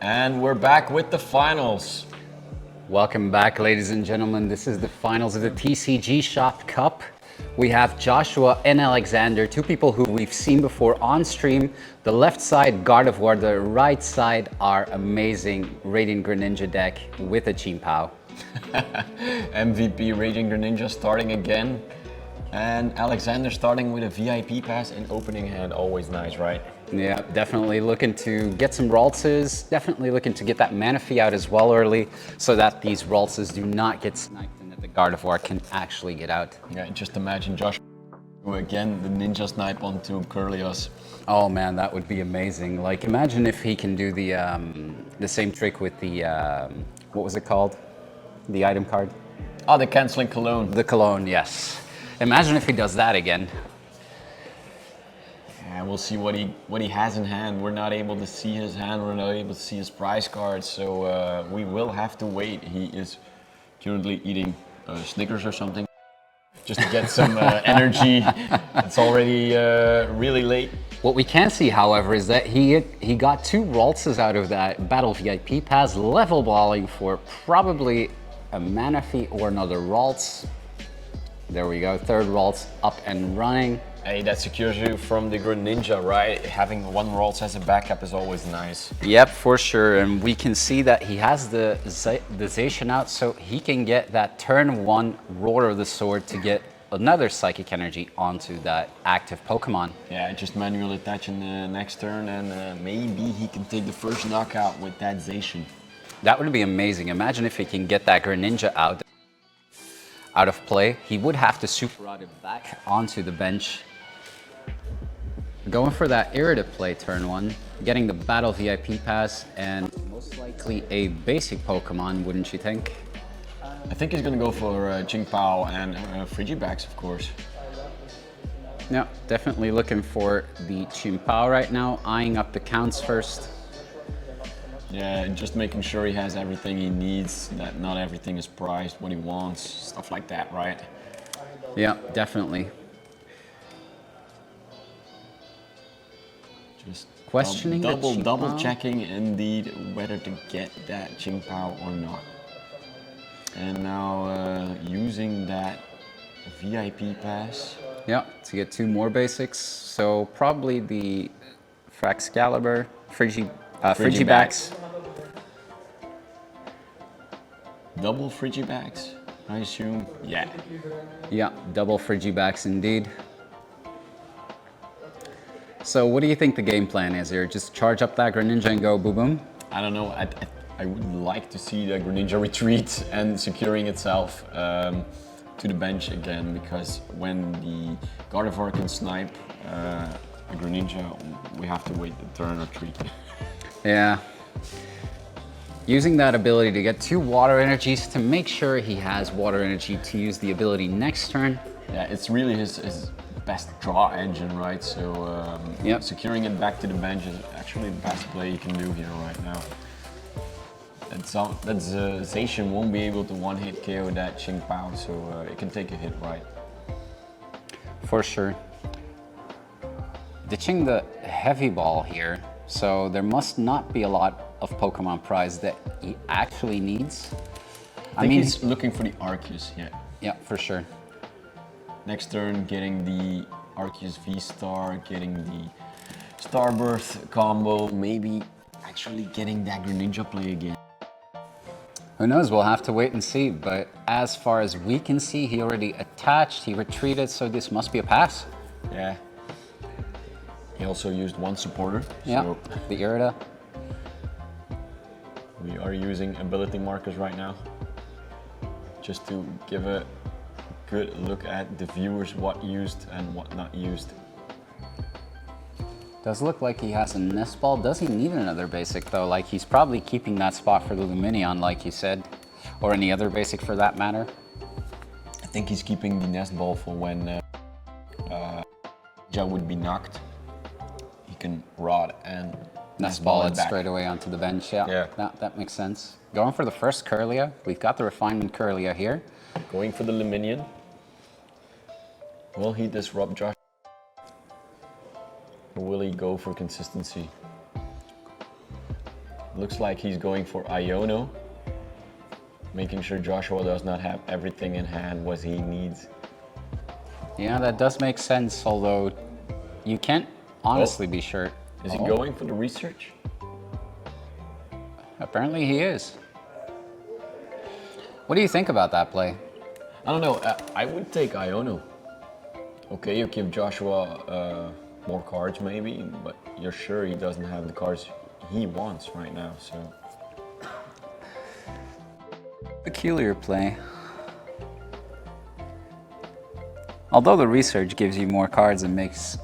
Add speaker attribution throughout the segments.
Speaker 1: And we're back with the finals.
Speaker 2: Welcome back, ladies and gentlemen. This is the finals of the TCGshop Cup. We have Joshua and Alexander, two people who we've seen before on stream. The left side, God of War, the right side, our amazing Radiant Greninja deck with a Chimpao.
Speaker 1: MVP Raging Greninja starting again. And Alexander starting with a VIP pass and opening hand, always nice, right?
Speaker 2: Yeah, definitely looking to get some Raltses, definitely looking to get that Manaphy out as well early so that these Raltses do not get sniped and that the Gardevoir can actually get out.
Speaker 1: Yeah, just imagine Josh again, the Ninja Snipe onto Curlios.
Speaker 2: Oh man, that would be amazing. Like imagine if he can do the same trick with the, what was it called? The item card?
Speaker 1: Oh, the canceling cologne.
Speaker 2: The cologne, yes. Imagine if he does that again.
Speaker 1: Yeah, we'll see what he has in hand. We're not able to see his hand. We're not able to see his prize card. So we will have to wait. He is currently eating Snickers or something, just to get some energy. It's already really late.
Speaker 2: What we can see, however, is that he got two Raltses out of that Battle VIP pass, level balling for probably a Manaphy or another Ralts. There we go, third Ralts up and running.
Speaker 1: Hey, that secures you from the Greninja, right? Having one Ralts as a backup is always nice.
Speaker 2: Yep, for sure. And we can see that he has the Zacian out, so he can get that turn one Roar of the Sword to get another Psychic Energy onto that active Pokemon.
Speaker 1: Yeah, just manual attach in the next turn, and maybe he can take the first knockout with that Zacian.
Speaker 2: That would be amazing. Imagine if he can get that Greninja out of play. He would have to Super Rod it back onto the bench. Going for that Irritated play turn one, getting the Battle VIP pass, and most likely a basic Pokemon, wouldn't you think?
Speaker 1: I think he's gonna go for Jingpao and Frigibax, of course.
Speaker 2: Yeah, definitely looking for the Chimpao right now, eyeing up the counts first.
Speaker 1: Yeah, just making sure he has everything he needs, that not everything is priced, what he wants, stuff like that, right?
Speaker 2: Yeah, definitely.
Speaker 1: Just
Speaker 2: questioning
Speaker 1: double checking indeed whether to get that Jingpao or not. And now using that VIP pass.
Speaker 2: Yeah, to get two more basics. So probably the Fraxcalibur, Frigibax.
Speaker 1: Double Frigibax, I assume. Yeah.
Speaker 2: Yeah, double Frigibax indeed. So what do you think the game plan is here? Just charge up that Greninja and go boom boom?
Speaker 1: I don't know. I would like to see the Greninja retreat and securing itself to the bench again, because when the Gardevoir can snipe the Greninja, we have to wait the turn or three.
Speaker 2: Yeah. Using that ability to get two water energies to make sure he has water energy to use the ability next turn.
Speaker 1: Yeah, it's really his best draw engine, right? So
Speaker 2: yep.
Speaker 1: Securing it back to the bench is actually the best play you can do here right now. Zacian won't be able to one-hit KO that Jingpao, so it can take a hit, right?
Speaker 2: For sure. Ditching the heavy ball here, so there must not be a lot of Pokemon prize that he actually needs.
Speaker 1: I mean, he's looking for the Arceus, yeah.
Speaker 2: Yeah, for sure.
Speaker 1: Next turn, getting the Arceus V-Star, getting the Starburst combo, maybe actually getting that Greninja play again.
Speaker 2: Who knows, we'll have to wait and see, but as far as we can see, he already attached, he retreated, so this must be a pass.
Speaker 1: Yeah. He also used one supporter.
Speaker 2: Yeah,
Speaker 1: so
Speaker 2: the Irida.
Speaker 1: We are using ability markers right now, just to give a good look at the viewers what used and what not used.
Speaker 2: Does look like he has a Nest Ball. Does he need another basic though? Like he's probably keeping that spot for the Luminion like you said, or any other basic for that matter.
Speaker 1: I think he's keeping the Nest Ball for when Ja would be knocked. He can Rod and
Speaker 2: Nest Ball it straight away onto the bench. Yeah. That makes sense. Going for the first Curlia. We've got the Refinement Curlia here.
Speaker 1: Going for the Luminion. Will he disrupt Josh? Or will he go for consistency? Looks like he's going for Iono, making sure Joshua does not have everything in hand what he needs.
Speaker 2: Yeah, that does make sense, although you can't honestly be sure.
Speaker 1: Is he going for the research?
Speaker 2: Apparently he is. What do you think about that play?
Speaker 1: I don't know. I would take Iono. Okay, you give Joshua more cards maybe, but you're sure he doesn't have the cards he wants right now, so.
Speaker 2: Peculiar play. Although the research gives you more cards and makes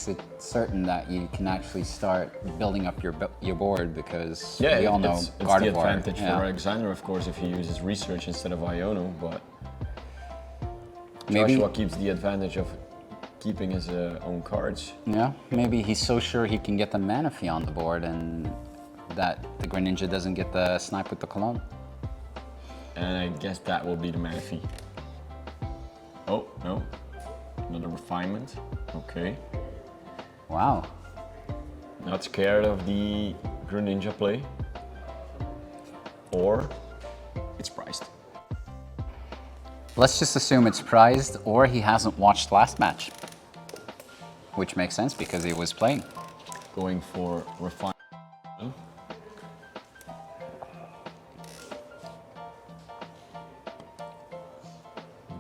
Speaker 2: it certain that you can actually start building up your board, because we all know
Speaker 1: it's the
Speaker 2: Gardevoir.
Speaker 1: advantage for Alexandre, of course, if he uses research instead of Iono, but
Speaker 2: Maybe,
Speaker 1: Joshua keeps the advantage of keeping his own cards.
Speaker 2: yeah, maybe he's so sure he can get the Manaphy on the board and that the Greninja doesn't get the snipe with the Cologne.
Speaker 1: And I guess that will be the Manaphy. Oh, no. Another refinement. Okay.
Speaker 2: Wow.
Speaker 1: Not scared of the Greninja play. Or it's priced.
Speaker 2: Let's just assume it's prized, or he hasn't watched last match. Which makes sense because he was playing.
Speaker 1: Going for refinement. You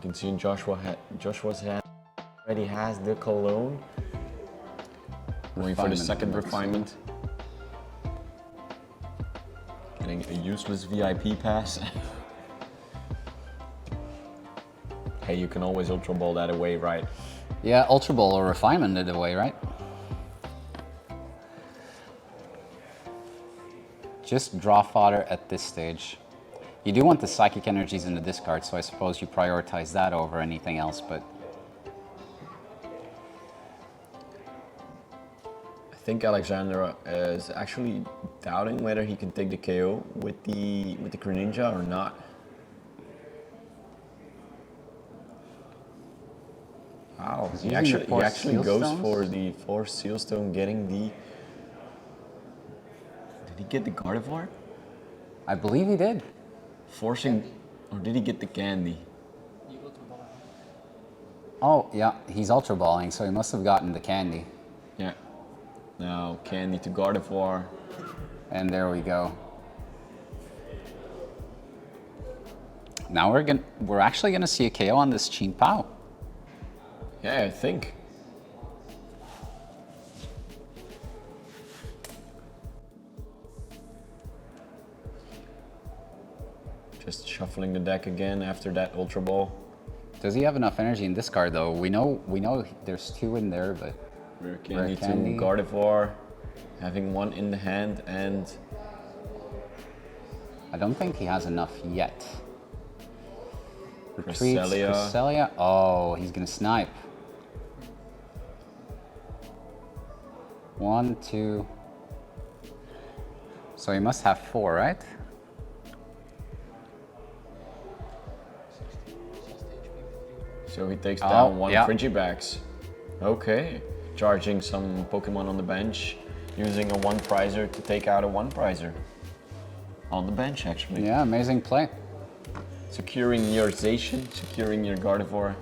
Speaker 1: can see in Joshua's hand already has the Cologne. Going for the second refinement. Getting a useless VIP pass. Hey, you can always Ultra Ball that away, right?
Speaker 2: Yeah, Ultra Ball or Refinement it away, right? Just draw fodder at this stage. You do want the Psychic Energies in the discard, so I suppose you prioritize that over anything else, but...
Speaker 1: I think Alexandre is actually doubting whether he can take the KO with the Greninja or not. Wow, he actually goes for the 4 Seal Stone, getting the... Did he get the Gardevoir?
Speaker 2: I believe he did.
Speaker 1: Forcing, or did he get the candy?
Speaker 2: Oh, yeah, he's Ultra Balling, so he must have gotten the candy.
Speaker 1: Yeah. Now, candy to Gardevoir.
Speaker 2: And there we go. Now we're actually gonna see a KO on this Qin Pao.
Speaker 1: Yeah, I think. Just shuffling the deck again after that Ultra Ball.
Speaker 2: Does he have enough energy in this card though? We know there's 2 in there, but
Speaker 1: Rare Candy to Gardevoir, having 1 in the hand, and
Speaker 2: I don't think he has enough yet. Retreats,
Speaker 1: Cresselia.
Speaker 2: Cresselia. Oh, he's gonna snipe. 1, 2. So he must have 4, right?
Speaker 1: So he takes down 1
Speaker 2: yeah.
Speaker 1: Frigibax. Okay, charging some Pokemon on the bench, using a 1 prizer to take out a 1 prizer. On the bench, actually.
Speaker 2: Yeah, amazing play.
Speaker 1: Securing your Zacian, securing your Gardevoir,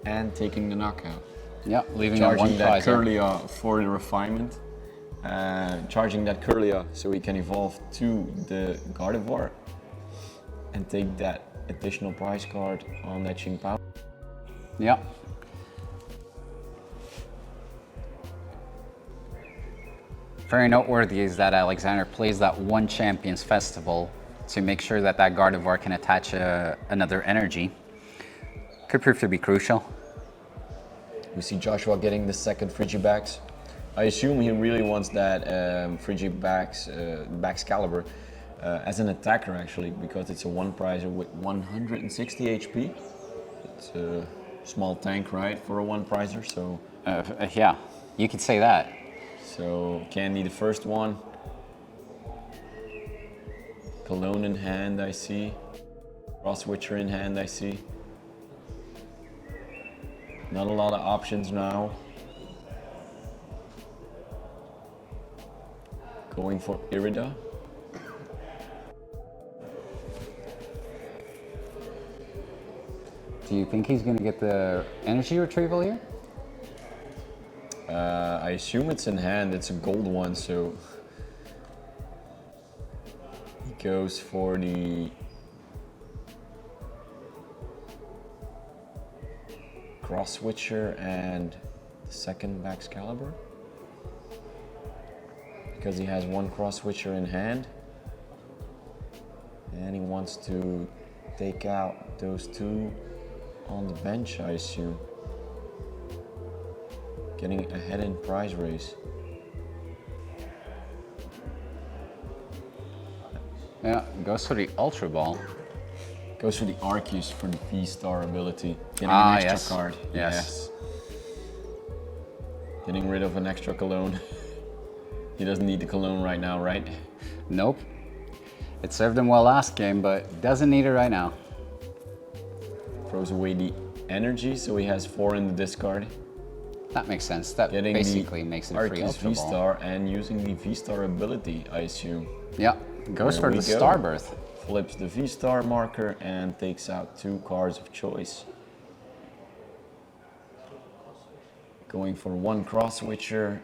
Speaker 1: and taking the knockout.
Speaker 2: Yeah, leaving a 1
Speaker 1: Charging that
Speaker 2: prizer.
Speaker 1: Kirlia for the refinement. Charging that Kirlia so we can evolve to the Gardevoir. And take that additional prize card on that Qin Pao.
Speaker 2: Yeah. Very noteworthy is that Alexandre plays that 1 Champions Festival to make sure that that Gardevoir can attach another energy. Could prove to be crucial.
Speaker 1: We see Joshua getting the second Frigibax. I assume he really wants that Frigibax Caliber as an attacker actually, because it's a 1 prizer with 160 HP. It's a small tank, right, for a 1 prizer, so...
Speaker 2: Yeah, you could say that.
Speaker 1: So, Candy the first one. Cologne in hand, I see. Cross Witcher in hand, I see. Not a lot of options now. going for Irida.
Speaker 2: Do you think he's going to get the energy retrieval here?
Speaker 1: I assume it's in hand, it's a gold one, so he goes for the cross switcher and the second Baxcalibur, because he has one cross switcher in hand and he wants to take out those two on the bench, I assume. Getting ahead in prize race.
Speaker 2: Yeah, goes for the Ultra Ball.
Speaker 1: Goes for the Arceus for the V-Star ability. Getting an extra card.
Speaker 2: Yes.
Speaker 1: Getting rid of an extra cologne. He doesn't need the cologne right now, right?
Speaker 2: Nope. It served him well last game, but doesn't need it right now.
Speaker 1: Throws away the energy, so he has 4 in the discard.
Speaker 2: That makes sense. That
Speaker 1: Getting
Speaker 2: basically makes it a free
Speaker 1: Arceus
Speaker 2: Ultra Ball.
Speaker 1: V-Star and using the V-Star ability, I assume.
Speaker 2: Yeah, goes for the Starbirth.
Speaker 1: Flips the V-Star marker and takes out 2 cards of choice. Going for 1 cross switcher.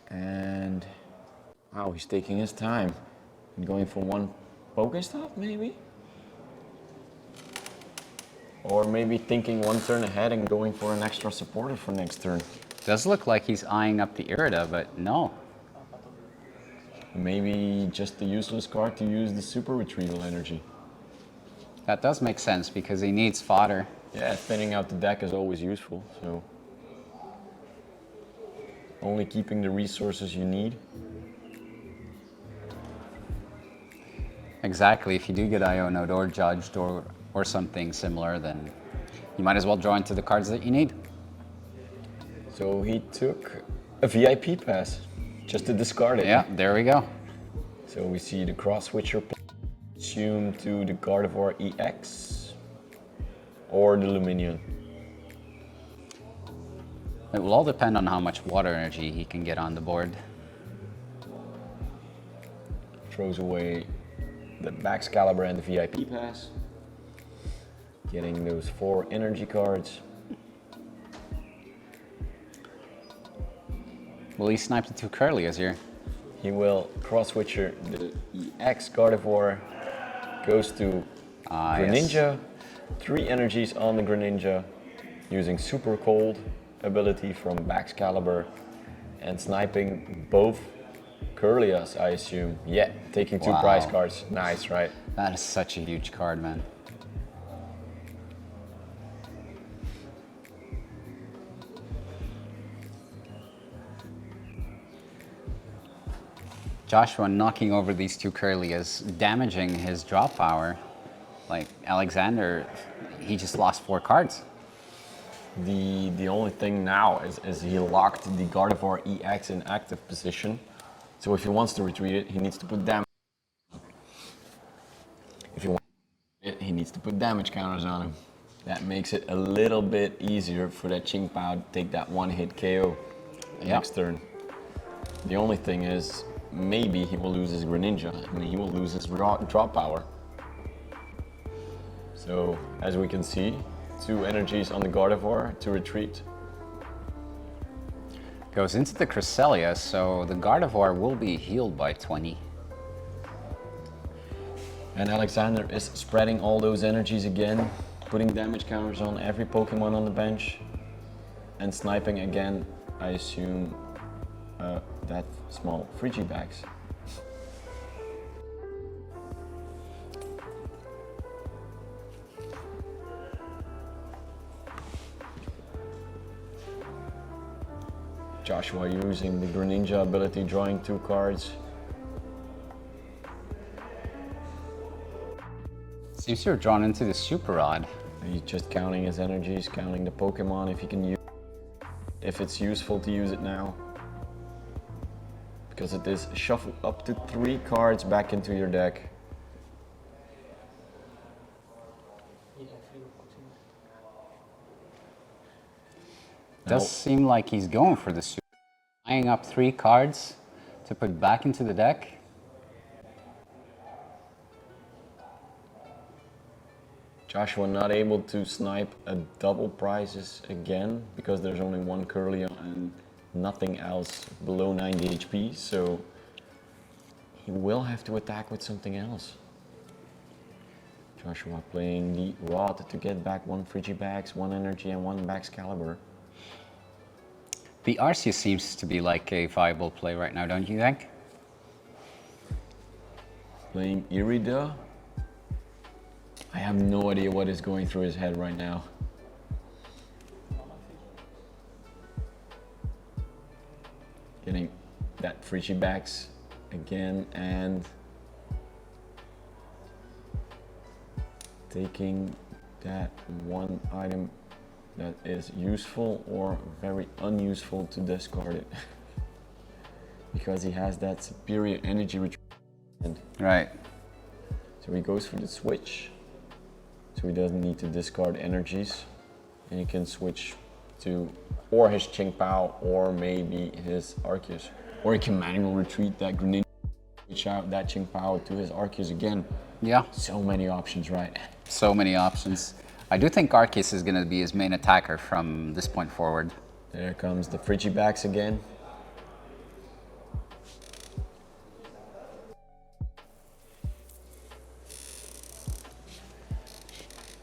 Speaker 1: And wow, he's taking his time. Going for 1 Pokestop, maybe? Or maybe thinking 1 turn ahead and going for an extra supporter for next turn.
Speaker 2: Does look like he's eyeing up the Irida, but no.
Speaker 1: Maybe just the useless card to use the super retrieval energy.
Speaker 2: That does make sense because he needs fodder.
Speaker 1: Yeah, thinning out the deck is always useful, so only keeping the resources you need.
Speaker 2: Exactly, if you do get Iona'd or judged or something similar, then you might as well draw into the cards that you need.
Speaker 1: So he took a VIP pass just to discard it.
Speaker 2: Yeah, there we go.
Speaker 1: So we see the cross switcher assume to the Gardevoir EX or the Luminion.
Speaker 2: It will all depend on how much water energy he can get on the board.
Speaker 1: Throws away the Baxcalibur and the VIP pass. Getting those 4 energy cards.
Speaker 2: Will he snipe the 2 Curlias here?
Speaker 1: He will cross switcher the EX Gardevoir, goes to Greninja,
Speaker 2: Yes.
Speaker 1: 3 energies on the Greninja, using Super Cold ability from Baxcalibur, and sniping both Curlias, I assume. Yeah, taking 2
Speaker 2: Wow.
Speaker 1: prize cards. Nice, right?
Speaker 2: That is such a huge card, man. Joshua knocking over these 2 Curlias, damaging his draw power. Like Alexander, he just lost 4 cards.
Speaker 1: The only thing now is he locked the Gardevoir EX in active position. So if he wants to retreat it, he needs to put damage. If he wants it, he needs to put damage counters on him. That makes it a little bit easier for that Qingpao to take that 1-hit KO next turn. The only thing is, maybe he will lose his Greninja and he will lose his draw power. So, as we can see, 2 energies on the Gardevoir to retreat.
Speaker 2: Goes into the Cresselia, so the Gardevoir will be healed by 20.
Speaker 1: And Alexander is spreading all those energies again, putting damage counters on every Pokemon on the bench, and sniping again, I assume, that small Frigibax. Joshua using the Greninja ability, drawing 2 cards.
Speaker 2: Seems you're drawn into the Super Rod.
Speaker 1: He's just counting his energies, counting the Pokemon if he can use if it's useful to use it now. Because it is shuffle up to 3 cards back into your deck.
Speaker 2: does seem like he's going for the suit. Eyeing up 3 cards to put back into the deck.
Speaker 1: Joshua not able to snipe a double prizes again because there's only one Curlia and nothing else below 90 HP, so he will have to attack with something else. Joshua playing the Rod to get back 1 Frigibax, 1 Energy and 1 Baxcalibur.
Speaker 2: The Arceus seems to be like a viable play right now, don't you think?
Speaker 1: Playing Irida. I have no idea what is going through his head right now. Getting that Frigibax again and taking that one item that is useful or very unuseful to discard it. Because he has that superior energy retrieval.
Speaker 2: Right.
Speaker 1: So he goes for the switch. So he doesn't need to discard energies. And he can switch to or his Qingpao or maybe his Arceus. Or he can manual retreat that Greninja, switch out that Qingpao to his Arceus again.
Speaker 2: Yeah.
Speaker 1: So many options, right?
Speaker 2: So many options. I do think Arceus is going to be his main attacker from this point forward.
Speaker 1: There comes the Frigibax again.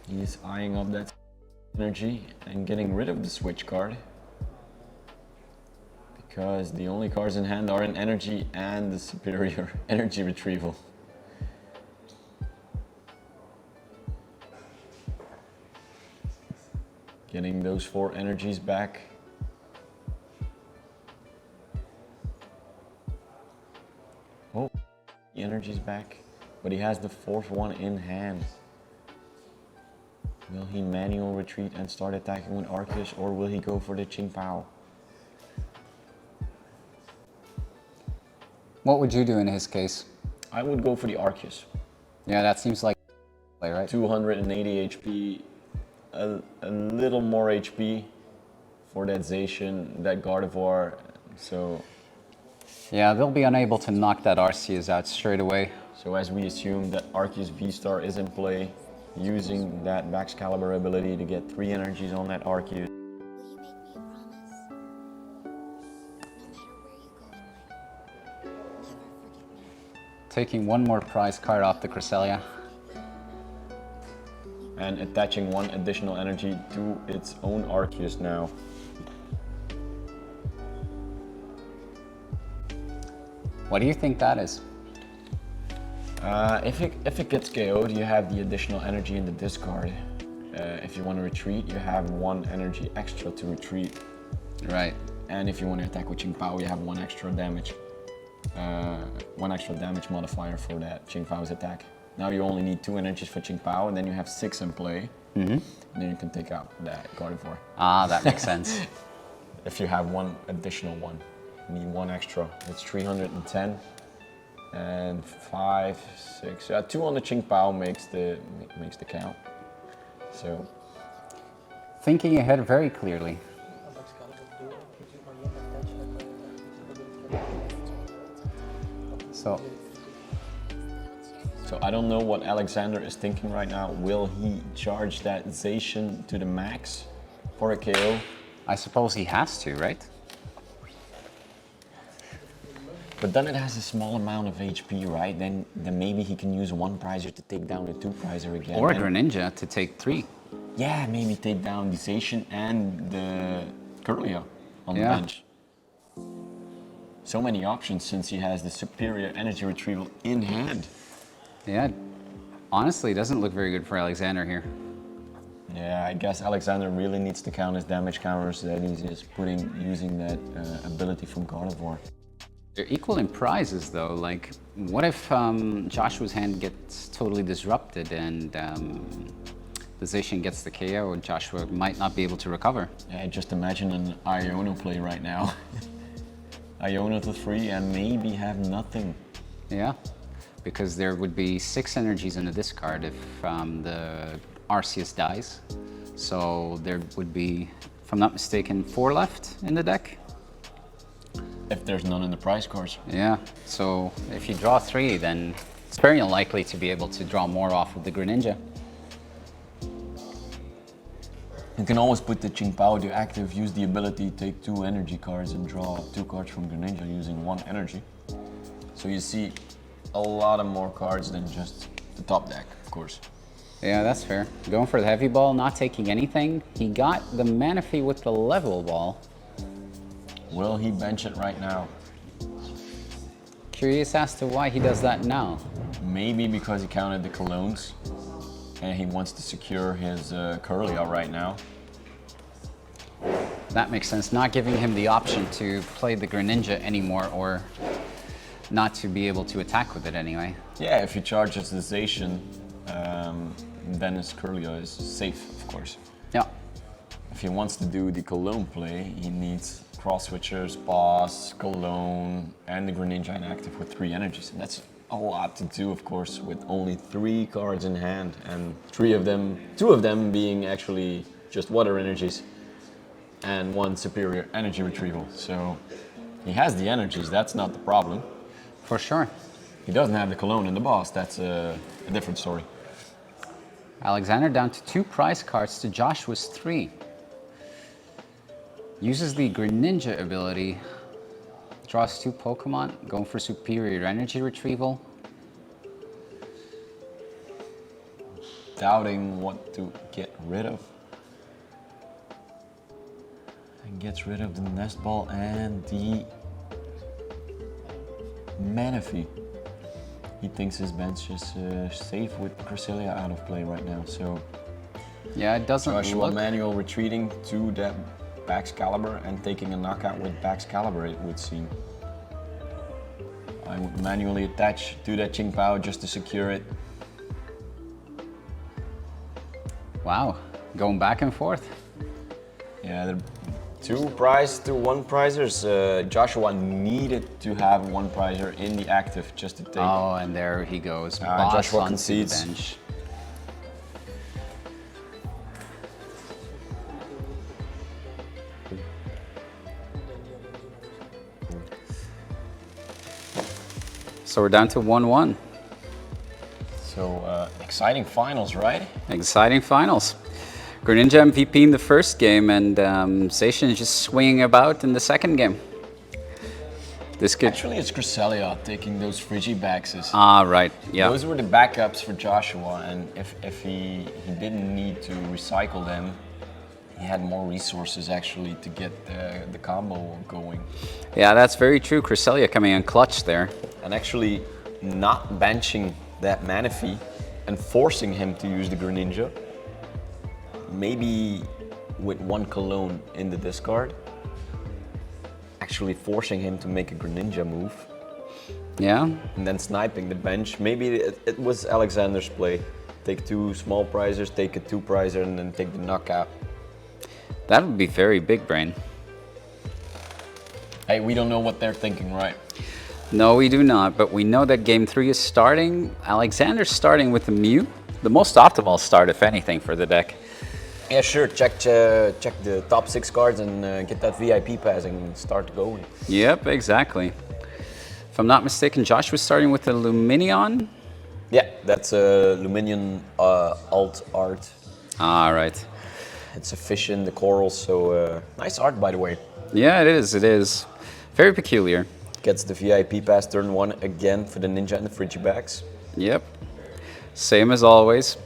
Speaker 1: He is eyeing up that energy and getting rid of the switch card. Because the only cards in hand are an energy and the superior energy retrieval. Getting those 4 energies back. Oh, the energy's back, but he has the 4th one in hand. Will he manual retreat and start attacking with Arceus, or will he go for the Qingpao?
Speaker 2: What would you do in his case?
Speaker 1: I would go for the Arceus.
Speaker 2: Yeah, that seems like play, right?
Speaker 1: 280 HP, a little more HP for that Zacian, that Gardevoir, so...
Speaker 2: Yeah, they'll be unable to knock that Arceus out straight away.
Speaker 1: So as we assume that Arceus V-Star is in play, using that Baxcalibur ability to get 3 energies on that Arceus.
Speaker 2: Taking one more prize card off the Cresselia.
Speaker 1: And attaching 1 additional energy to its own Arceus now.
Speaker 2: What do you think that is?
Speaker 1: If it gets KO'd, you have the additional energy in the discard. If you want to retreat, you have 1 energy extra to retreat.
Speaker 2: Right.
Speaker 1: And if you want to attack with Qingpao, you have 1 extra damage. 1 extra damage modifier for that Qingpao's attack. Now you only need 2 energies for Qingpao, and then you have 6 in play. And then you can take out that Gardevoir.
Speaker 2: Ah, that makes sense.
Speaker 1: If you have 1 additional one, you need 1 extra. It's 310. And 5, 6, 2 on the Qingpao makes the count. So
Speaker 2: Thinking ahead very clearly.
Speaker 1: So I don't know what Alexandre is thinking right now. Will he charge that Zacian to the max for a KO?
Speaker 2: I suppose he has to, right?
Speaker 1: But then it has a small amount of HP, right? Then maybe he can use 1 prizer to take down the 2 prizer again.
Speaker 2: Or a Greninja to take 3.
Speaker 1: Yeah, maybe take down the Zacian and the Curlia on the bench. So many options since he has the superior energy retrieval in hand.
Speaker 2: Yeah, honestly, it doesn't look very good for Alexandre here.
Speaker 1: Yeah, I guess Alexandre really needs to count his damage counters that he's just using that ability from Gardevoir.
Speaker 2: They're equal in prizes though. Like, what if Joshua's hand gets totally disrupted and the Zacian gets the KO and Joshua might not be able to recover?
Speaker 1: Yeah, just imagine an Iono play right now. Iono to 3 and maybe have nothing.
Speaker 2: Yeah, because there would be 6 energies in the discard if the Arceus dies. So there would be if I'm not mistaken, 4 left in the deck.
Speaker 1: If there's none in the prize cards.
Speaker 2: Yeah, so if you draw 3, then it's very unlikely to be able to draw more off of the Greninja.
Speaker 1: You can always put the Qingpao to active, use the ability, take 2 energy cards and draw 2 cards from Greninja using 1 energy. So you see a lot of more cards than just the top deck, of course.
Speaker 2: Yeah, that's fair. Going for the heavy ball, not taking anything. He got the Manaphy with the level ball.
Speaker 1: Will he bench it right now?
Speaker 2: Curious as to why he does that now.
Speaker 1: Maybe because he counted the Colognes and he wants to secure his Curlia right now.
Speaker 2: That makes sense. Not giving him the option to play the Greninja anymore, or not to be able to attack with it anyway.
Speaker 1: Yeah, if he charges the Zacian, then his Curlia is safe, of course.
Speaker 2: Yeah.
Speaker 1: If he wants to do the Cologne play, he needs Cross Switchers, Boss, Cologne, and the Greninja inactive with 3 energies. And that's a lot to do, of course, with only 3 cards in hand, and 2 of them being actually just water energies, and 1 superior energy retrieval. So he has the energies, that's not the problem.
Speaker 2: For sure.
Speaker 1: He doesn't have the Cologne and the Boss, that's a different story.
Speaker 2: Alexander down to 2 prize cards to Joshua's 3. Uses the Greninja ability. Draws 2 Pokemon, going for superior energy retrieval.
Speaker 1: Doubting what to get rid of. And gets rid of the Nest Ball and the Manaphy. He thinks his bench is safe with Cresselia out of play right now, so
Speaker 2: Yeah, it doesn't
Speaker 1: Joshua
Speaker 2: look...
Speaker 1: manual retreating to that Baxcalibur and taking a knockout with Baxcalibur, it would seem. I would manually attach to that Qingpao just to secure it.
Speaker 2: Wow, going back and forth.
Speaker 1: Yeah, the 2 prize to 1 prizers. Joshua needed to have 1 prizer in the active just to take.
Speaker 2: Oh, and there he goes. Boss
Speaker 1: Joshua
Speaker 2: onto
Speaker 1: concedes.
Speaker 2: the bench. So we're down to 1-1.
Speaker 1: So exciting finals, right?
Speaker 2: Exciting finals. Greninja MVP in the first game, and Zacian is just swinging about in the second game. This could...
Speaker 1: Actually, it's Cresselia taking those Frigibaxes.
Speaker 2: Ah, right, yeah.
Speaker 1: Those were the backups for Joshua, and if he didn't need to recycle them, he had more resources actually to get the combo going.
Speaker 2: Yeah, that's very true. Cresselia coming in clutch there.
Speaker 1: And actually not benching that Manaphy and forcing him to use the Greninja. Maybe with 1 Cologne in the discard. Actually forcing him to make a Greninja move.
Speaker 2: Yeah.
Speaker 1: And then sniping the bench. Maybe it was Alexander's play. Take 2 small prizers, take a 2 prizer, and then take the knockout.
Speaker 2: That would be very big brain.
Speaker 1: Hey, we don't know what they're thinking, right?
Speaker 2: No, we do not, but we know that game 3 is starting. Alexander's starting with the Mew. The most optimal start, if anything, for the deck.
Speaker 1: Yeah, sure. Check the top 6 cards and get that VIP pass and start going.
Speaker 2: Yep, exactly. If I'm not mistaken, Josh was starting with the Luminion.
Speaker 1: Yeah, that's a Luminion alt art.
Speaker 2: All right.
Speaker 1: It's a fish in the coral, so nice art, by the way.
Speaker 2: Yeah, it is. It is. Very peculiar.
Speaker 1: Gets the VIP pass turn 1 again for the Ninja and the Frigibax.
Speaker 2: Yep. Same as always.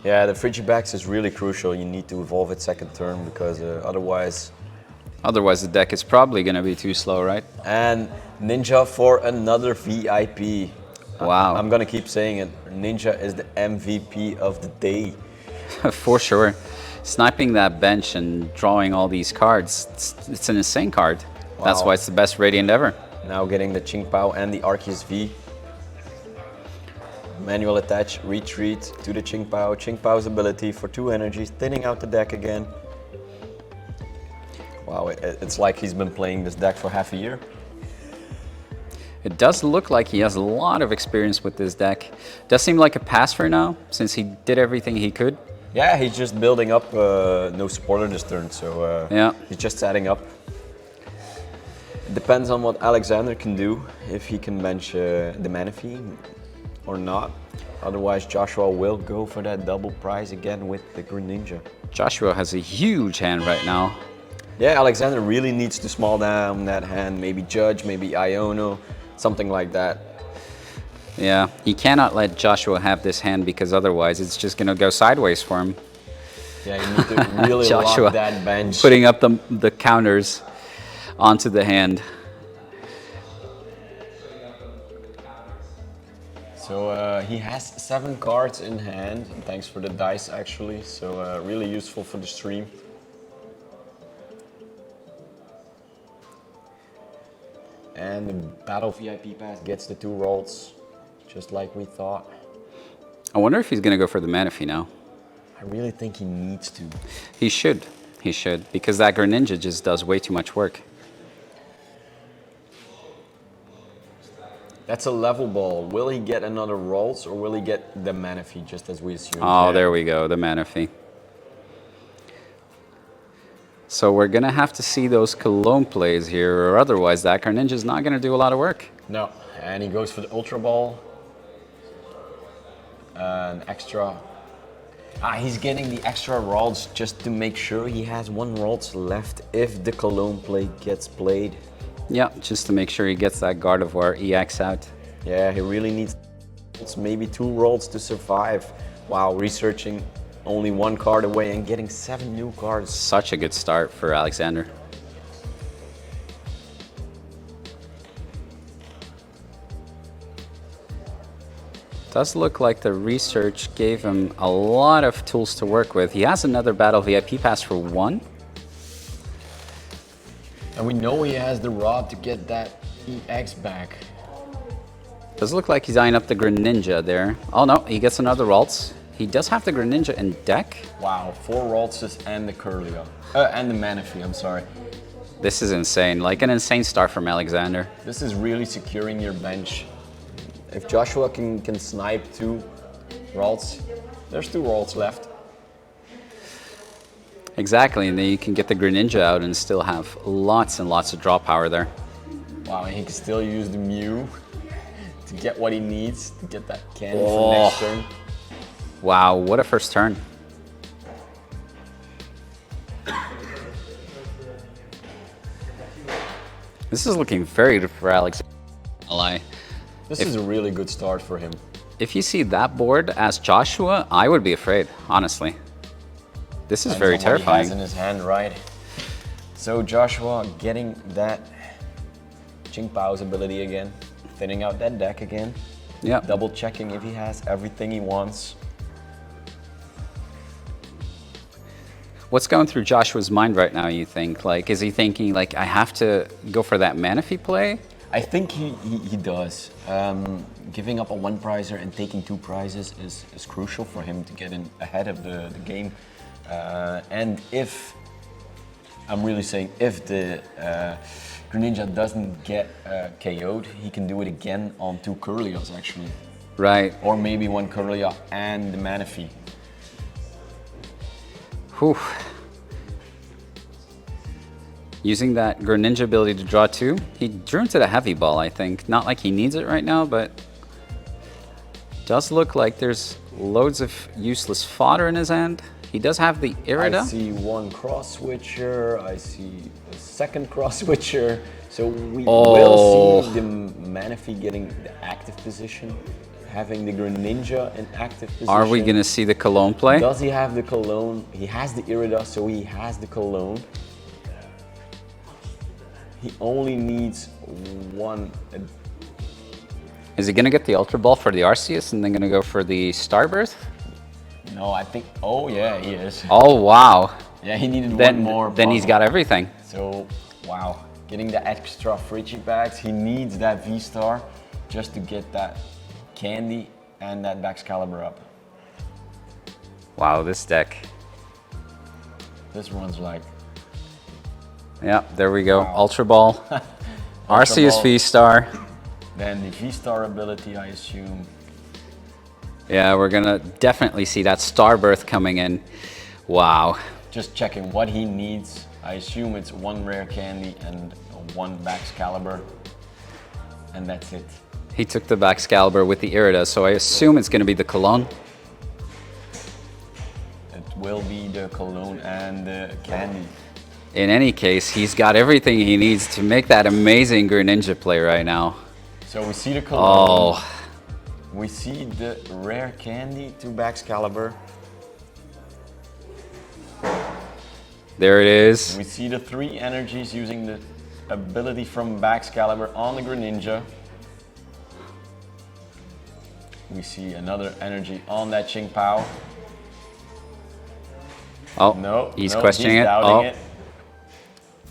Speaker 1: Yeah, the Frigibax is really crucial. You need to evolve it second turn because otherwise...
Speaker 2: Otherwise, the deck is probably going to be too slow, right?
Speaker 1: And Ninja for another VIP.
Speaker 2: Wow.
Speaker 1: I'm going to keep saying it. Ninja is the MVP of the day.
Speaker 2: For sure. Sniping that bench and drawing all these cards, it's an insane card. Wow. That's why it's the best Radiant ever.
Speaker 1: Now getting the Qingpao and the Arceus V. Manual attach, retreat to the Qingpao. Qingpao's ability for 2 energies, thinning out the deck again. Wow, it's like he's been playing this deck for half a year.
Speaker 2: It does look like he has a lot of experience with this deck. Does seem like a pass for now, since he did everything he could.
Speaker 1: Yeah, he's just building up. No supporter this turn, so
Speaker 2: Yeah.
Speaker 1: he's just setting up. It depends on what Alexandre can do, if he can bench the Manaphy or not. Otherwise, Joshua will go for that double prize again with the Greninja.
Speaker 2: Joshua has a huge hand right now.
Speaker 1: Yeah, Alexandre really needs to small down that hand. Maybe Judge, maybe Iono, something like that.
Speaker 2: Yeah, he cannot let Joshua have this hand because otherwise it's just gonna go sideways for him.
Speaker 1: Yeah, you need to really
Speaker 2: Joshua
Speaker 1: lock that bench.
Speaker 2: putting up the counters onto the hand.
Speaker 1: So he has 7 cards in hand. Thanks for the dice, actually. So really useful for the stream. And the Battle VIP Pass gets the 2 rolls, just like we thought.
Speaker 2: I wonder if he's gonna go for the Manaphy now.
Speaker 1: I really think he needs to.
Speaker 2: He should. He should, because that Greninja just does way too much work.
Speaker 1: That's a level ball. Will he get another rolls or will he get the Manaphy, just as we assumed?
Speaker 2: Oh,
Speaker 1: Yeah.
Speaker 2: there we go, the Manaphy. So we're gonna have to see those Cologne plays here, or otherwise that Greninja's not gonna do a lot of work.
Speaker 1: No, and he goes for the Ultra Ball. An extra. He's getting the extra rolls just to make sure he has 1 rolls left if the Cologne play gets played.
Speaker 2: Yeah, just to make sure he gets that Gardevoir EX out.
Speaker 1: Yeah, he really needs maybe 2 rolls to survive. Wow, researching only 1 card away and getting 7 new cards.
Speaker 2: Such a good start for Alexandre. Does look like the research gave him a lot of tools to work with. He has another Battle VIP Pass for 1.
Speaker 1: And we know he has the rod to get that EX back.
Speaker 2: Does look like he's eyeing up the Greninja there. Oh no, he gets another Ralts. He does have the Greninja in deck.
Speaker 1: Wow, 4 Raltses and the Curlia. And the Manaphy, I'm sorry.
Speaker 2: This is insane, like an insane start from Alexandre.
Speaker 1: This is really securing your bench. If Joshua can snipe 2 Ralts, there's 2 Ralts left.
Speaker 2: Exactly, and then you can get the Greninja out and still have lots and lots of draw power there.
Speaker 1: Wow, and he can still use the Mew to get what he needs to get that candy for next turn.
Speaker 2: Wow, what a first turn. This is looking very good for Alex.
Speaker 1: This is a really good start for him.
Speaker 2: If you see that board as Joshua, I would be afraid, honestly. This is very
Speaker 1: Depends on what
Speaker 2: terrifying.
Speaker 1: he has in his hand, right? So Joshua getting that Jingpao's ability again, thinning out that deck again,
Speaker 2: Yeah.
Speaker 1: double checking if he has everything he wants.
Speaker 2: What's going through Joshua's mind right now, you think? Like, is he thinking, like, I have to go for that Manaphy play?
Speaker 1: I think he does. Giving up a 1 prizer and taking 2 prizes is crucial for him to get in ahead of the game. And if, I'm really saying if the Greninja doesn't get KO'd, he can do it again on 2 Curlias actually.
Speaker 2: Right.
Speaker 1: Or maybe 1 Curlia and the Manaphy.
Speaker 2: Whew. Using that Greninja ability to draw 2, he drew into the heavy ball, I think. Not like he needs it right now, but does look like there's loads of useless fodder in his hand. He does have the Irida.
Speaker 1: I see 1 cross switcher, I see a 2nd cross switcher. So we will see the Manaphy getting the active position, having the Greninja in active position.
Speaker 2: Are we going to see the Cologne play?
Speaker 1: Does he have the Cologne? He has the Irida, so he has the Cologne. He only needs 1.
Speaker 2: Is he going to get the Ultra Ball for the Arceus and then going to go for the Starbirth?
Speaker 1: No, I think, oh yeah, he is.
Speaker 2: Oh, wow.
Speaker 1: Yeah, he needed
Speaker 2: Then,
Speaker 1: 1 more.
Speaker 2: then he's got everything.
Speaker 1: So, wow, getting the extra Friggy bags. He needs that V-Star just to get that candy and that Baxcalibur up.
Speaker 2: Wow, this deck.
Speaker 1: This one's like,
Speaker 2: Yeah, there we go.
Speaker 1: Wow.
Speaker 2: Ultra Ball. Arceus
Speaker 1: Ball.
Speaker 2: V-Star.
Speaker 1: then the V-Star ability, I assume.
Speaker 2: Yeah, we're gonna definitely see that Starbirth coming in. Wow.
Speaker 1: Just checking what he needs. I assume it's one rare candy and one Baxcalibur, and that's it.
Speaker 2: He took the Baxcalibur with the Irida, so I assume it's gonna be the Cologne.
Speaker 1: It will be the Cologne and the candy.
Speaker 2: In any case, he's got everything he needs to make that amazing Greninja play right now.
Speaker 1: So we see the Cologne.
Speaker 2: Oh,
Speaker 1: We see the rare candy to Baxcalibur.
Speaker 2: there it is.
Speaker 1: We see the 3 energies using the ability from Baxcalibur on the Greninja. We see another energy on that Qingpao.
Speaker 2: Oh,
Speaker 1: No,
Speaker 2: he's
Speaker 1: no,
Speaker 2: questioning
Speaker 1: he's
Speaker 2: it.
Speaker 1: doubting
Speaker 2: Oh,
Speaker 1: it.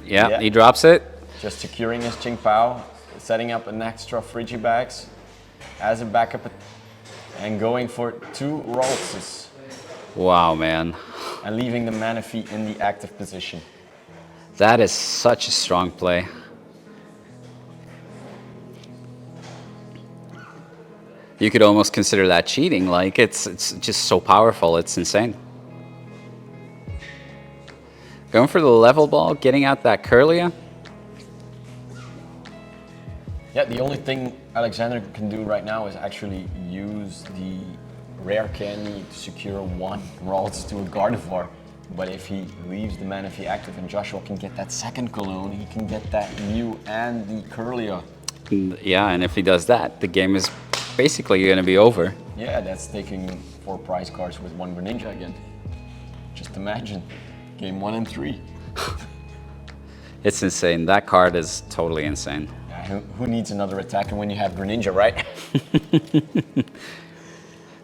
Speaker 2: yeah, he drops it.
Speaker 1: Just securing his Qingpao, setting up an extra Frigibax as a backup and going for 2 Raltses
Speaker 2: Wow, man.
Speaker 1: and leaving the Manaphy in the active position.
Speaker 2: That is such a strong play. You could almost consider that cheating. Like, it's just so powerful. It's insane. Going for the level ball, getting out that Curlia.
Speaker 1: Yeah, the only thing Alexandre can do right now is actually use the rare candy to secure 1 Ralts to a Gardevoir. But if he leaves the Manaphy active and Joshua can get that second Cologne, he can get that Mew and the Curlia.
Speaker 2: Yeah, and if he does that, the game is basically going to be over.
Speaker 1: Yeah, that's taking 4 prize cards with 1 Greninja again. Just imagine, game 1 and 3.
Speaker 2: It's insane. That card is totally insane.
Speaker 1: Yeah, who needs another attacker when you have Greninja, right?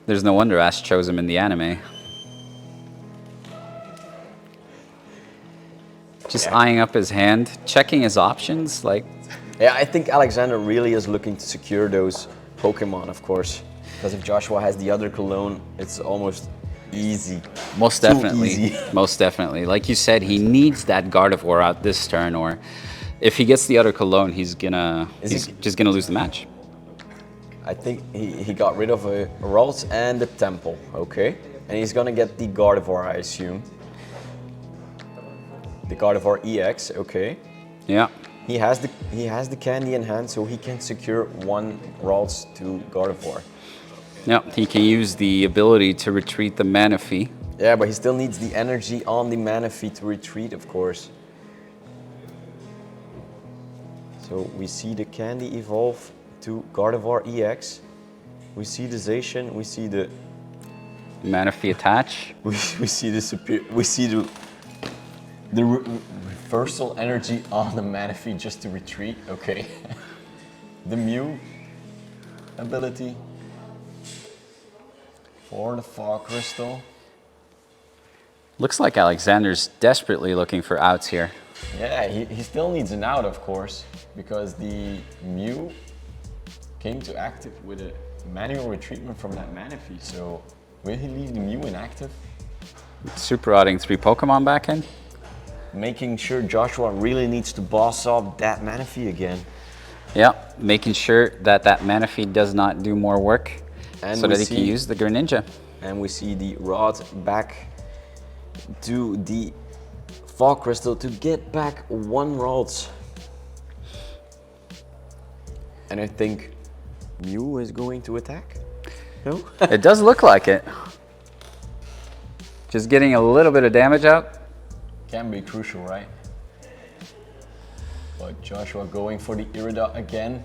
Speaker 2: There's no wonder Ash chose him in the anime. Just eyeing up his hand, checking his options, like...
Speaker 1: Yeah, I think Alexandre really is looking to secure those Pokemon, of course. Because if Joshua has the other Cologne, it's almost easy.
Speaker 2: Most
Speaker 1: Too
Speaker 2: definitely.
Speaker 1: easy.
Speaker 2: Most definitely. Like you said, he needs that Gardevoir out this turn, or if he gets the other Cologne, he's just gonna lose the match.
Speaker 1: I think he got rid of a Ralts and the Temple, okay? And he's gonna get the Gardevoir, I assume. The Gardevoir EX, okay.
Speaker 2: Yeah.
Speaker 1: He has the candy in hand, so he can secure 1 Ralts to Gardevoir.
Speaker 2: Yeah, he can use the ability to retreat the Manaphy.
Speaker 1: Yeah, but he still needs the energy on the Manaphy to retreat, of course. So we see the candy evolve to Gardevoir EX. We see the Zacian, we see the
Speaker 2: Manaphy attach.
Speaker 1: we see the reversal energy on the Manaphy just to retreat. Okay. The Mew ability for the Fog Crystal.
Speaker 2: Looks like Alexandre's desperately looking for outs here.
Speaker 1: Yeah, he still needs an out, of course, because the Mew came to active with a manual retreatment from that Manaphy. So will he leave the Mew inactive?
Speaker 2: Super Rodding 3 Pokemon back in.
Speaker 1: Making sure Joshua really needs to boss up that Manaphy again.
Speaker 2: Yeah, making sure that that Manaphy does not do more work
Speaker 1: And
Speaker 2: so
Speaker 1: we
Speaker 2: that he can
Speaker 1: see-
Speaker 2: use the Greninja.
Speaker 1: And we see the Rod back to the Fog Crystal to get back 1 Ralts. And I think Mew is going to attack? No?
Speaker 2: It does look like it. Just getting a little bit of damage out.
Speaker 1: Can be crucial, right? But Joshua going for the Irida again.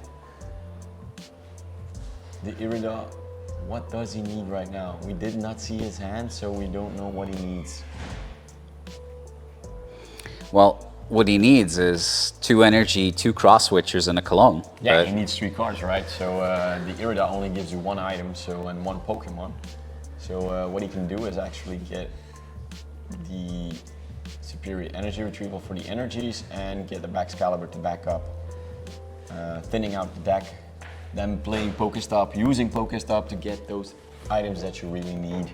Speaker 1: The Irida, what does he need right now? We did not see his hand, so we don't know what he needs.
Speaker 2: Well, what he needs is 2 energy, 2 cross switchers, and a Cologne.
Speaker 1: Yeah,
Speaker 2: But
Speaker 1: he needs 3 cards, right? So the Irida only gives you 1 item, so and 1 Pokemon. So what he can do is actually get the superior energy retrieval for the energies and get the Baxcalibur to back up, thinning out the deck, then playing Pokestop, using Pokestop to get those items that you really need.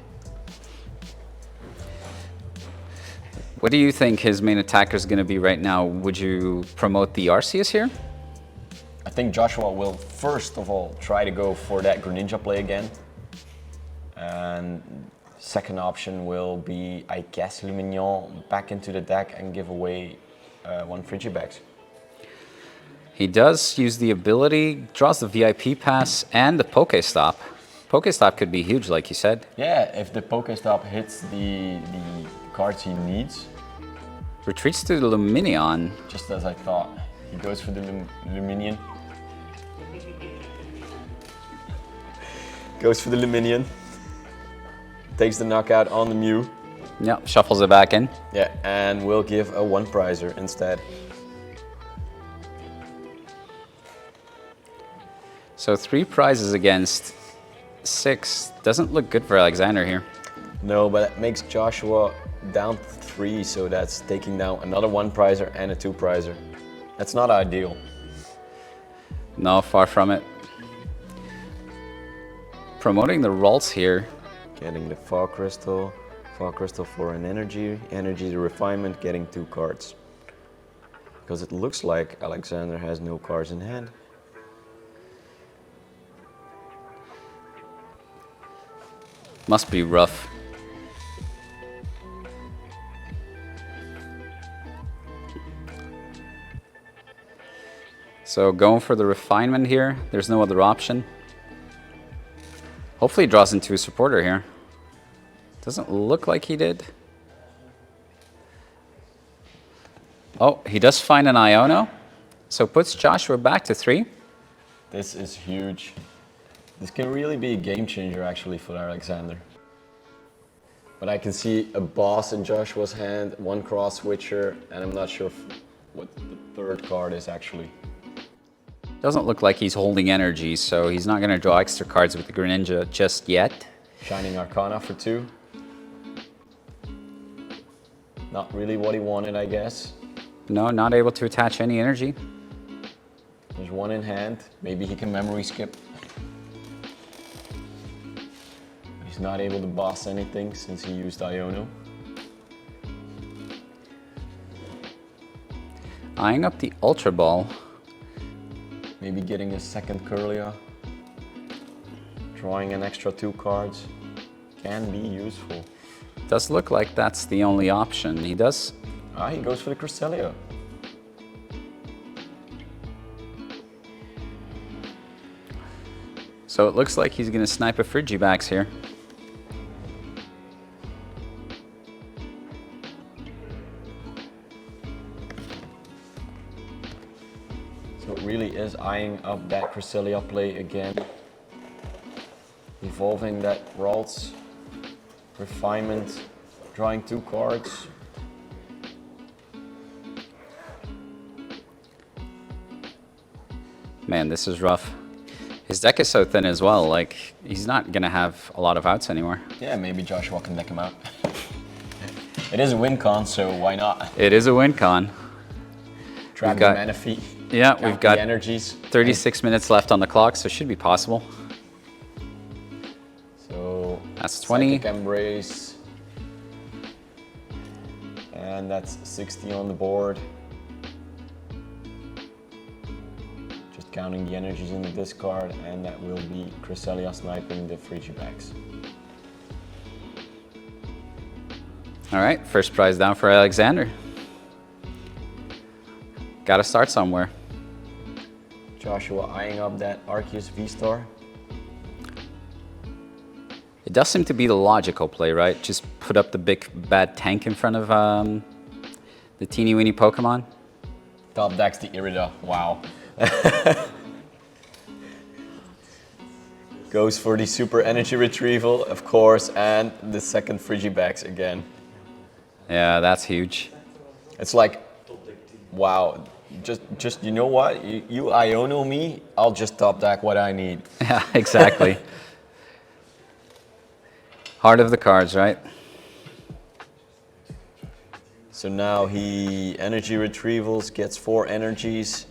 Speaker 2: What do you think his main attacker is going to be right now? Would you promote the Arceus here?
Speaker 1: I think Joshua will first of all try to go for that Greninja play again. And second option will be, I guess, Lumignon back into the deck and give away one Frigibax.
Speaker 2: He does use the ability, draws the VIP pass and the Pokestop. Pokestop could be huge, like you said.
Speaker 1: Yeah, if the Pokestop hits the cards he needs.
Speaker 2: Retreats to the Luminion.
Speaker 1: Just as I thought. He goes for the Luminion. Goes for the Luminion. Takes the knockout on the Mew.
Speaker 2: Yeah, shuffles it back in.
Speaker 1: Yeah, and we'll give a one prizer instead.
Speaker 2: So 3 prizes against 6. Doesn't look good for Alexander here.
Speaker 1: No, but it makes Joshua down 3, so that's taking down another one prizer and a two prizer. That's not ideal.
Speaker 2: No, far from it. Promoting the Ralts here.
Speaker 1: Getting the Fog Crystal for an energy the Refinement, getting 2 cards. Because it looks like Alexander has no cards in hand.
Speaker 2: Must be rough. So going for the Refinement here. There's no other option. Hopefully he draws into a supporter here. Doesn't look like he did. Oh, he does find an Iono. So puts Joshua back to 3.
Speaker 1: This is huge. This can really be a game changer actually for Alexander. But I can see a boss in Joshua's hand, one cross switcher, and I'm not sure what the third card is actually.
Speaker 2: Doesn't look like he's holding energy, so he's not going to draw extra cards with the Greninja just yet.
Speaker 1: Shining Arcana for 2. Not really what he wanted, I guess.
Speaker 2: No, not able to attach any energy.
Speaker 1: There's one in hand. Maybe he can memory skip. He's not able to boss anything since he used Iono.
Speaker 2: Eyeing up the Ultra Ball.
Speaker 1: Maybe getting a second Curlia. Drawing an extra 2 cards can be useful.
Speaker 2: Does look like that's the only option. He does.
Speaker 1: Ah, he goes for the Cresselia.
Speaker 2: So it looks like he's going to snipe a Frigibax here.
Speaker 1: So it really is eyeing up that Cresselia play again. Evolving that Ralts. Refinement. Drawing 2 cards.
Speaker 2: Man, this is rough. His deck is so thin as well, like, he's not going to have a lot of outs anymore.
Speaker 1: Yeah, maybe Joshua can deck him out. It is a win con, so why not?
Speaker 2: It is a win con.
Speaker 1: Trap the
Speaker 2: got-
Speaker 1: mana feet.
Speaker 2: Yeah,
Speaker 1: count
Speaker 2: we've got
Speaker 1: the energies.
Speaker 2: 36 minutes left on the clock, so it should be possible.
Speaker 1: So
Speaker 2: That's 20.
Speaker 1: Psychic Embrace. And that's 60 on the board. Just counting the energies in the discard, and that will be Cresselia sniping the Frigibax.
Speaker 2: All right, first prize down for Alexander. Got to start somewhere.
Speaker 1: Joshua eyeing up that Arceus V-Star.
Speaker 2: It does seem to be the logical play, right? Just put up the big bad tank in front of the teeny weeny Pokemon.
Speaker 1: Top decks the Irida. Wow. Goes for the super energy retrieval, of course, and the second Frigibax again.
Speaker 2: Yeah, that's huge.
Speaker 1: It's like, wow. Just you know what? You Iono me, I'll just top deck what I need.
Speaker 2: Yeah, exactly. Heart of the cards, right?
Speaker 1: So now he energy retrievals, gets 4 energies.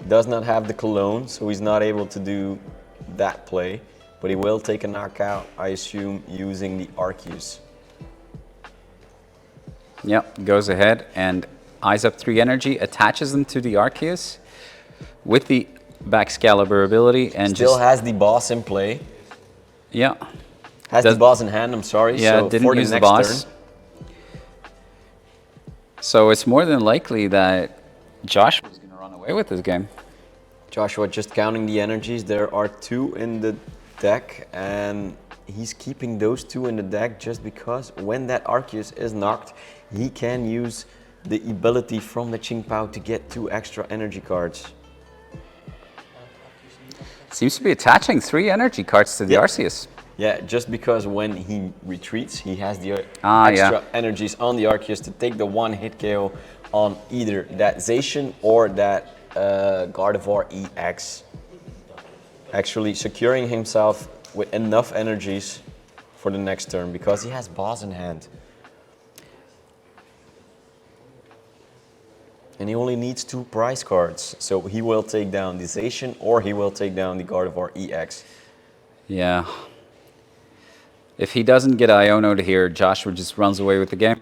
Speaker 1: Does not have the Cologne, so he's not able to do that play. But he will take a knockout, I assume, using the Arceus.
Speaker 2: Yep, goes ahead and eyes up 3 energy, attaches them to the Arceus. With the Baxcalibur ability and
Speaker 1: Still
Speaker 2: just
Speaker 1: has the boss in play.
Speaker 2: yeah.
Speaker 1: Has the boss in hand, I'm sorry.
Speaker 2: Yeah,
Speaker 1: so
Speaker 2: didn't
Speaker 1: for the
Speaker 2: use the
Speaker 1: next
Speaker 2: boss.
Speaker 1: turn.
Speaker 2: So it's more than likely that Josh was going to run away with this game.
Speaker 1: Joshua just counting the energies. There are 2 in the deck, and he's keeping those 2 in the deck just because when that Arceus is knocked, he can use the ability from the Ching Pao to get 2 extra energy cards.
Speaker 2: Seems to be attaching 3 energy cards to the Arceus.
Speaker 1: Yeah, just because when he retreats, he has the
Speaker 2: yeah.
Speaker 1: energies on the Arceus to take the 1-hit KO on either that Zacian or that Gardevoir EX. Actually securing himself with enough energies for the next turn because he has boss in hand. And he only needs 2 prize cards, so he will take down the Zacian or he will take down the Gardevoir EX.
Speaker 2: Yeah. If he doesn't get Iono to here, Joshua just runs away with the game.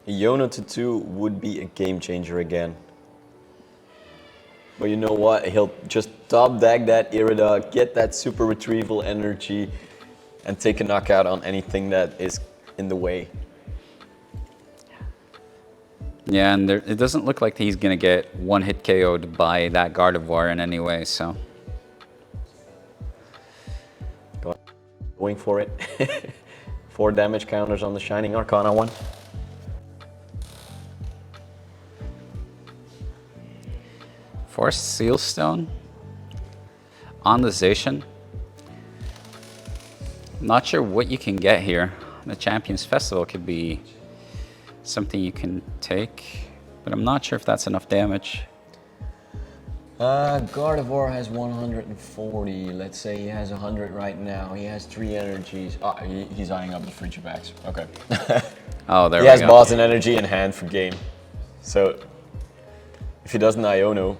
Speaker 1: Iono to 2 would be a game changer again. But you know what? He'll just top deck that Irida, get that super retrieval energy, and take a knockout on anything that is in the way.
Speaker 2: Yeah, and it doesn't look like he's going to get 1-hit KO'd by that Gardevoir in any way, so.
Speaker 1: Going for it. 4 damage counters on the Shining Arcana one.
Speaker 2: Forced Sealstone on the Zacian. Not sure what you can get here. The Champions Festival could be something you can take, but I'm not sure if that's enough damage.
Speaker 1: Gardevoir has 140. Let's say he has 100 right now. He has 3 energies. He's eyeing up the Frigibax. Okay.
Speaker 2: Oh, there we go.
Speaker 1: He has boss and energy in hand for game. So if he doesn't Iono,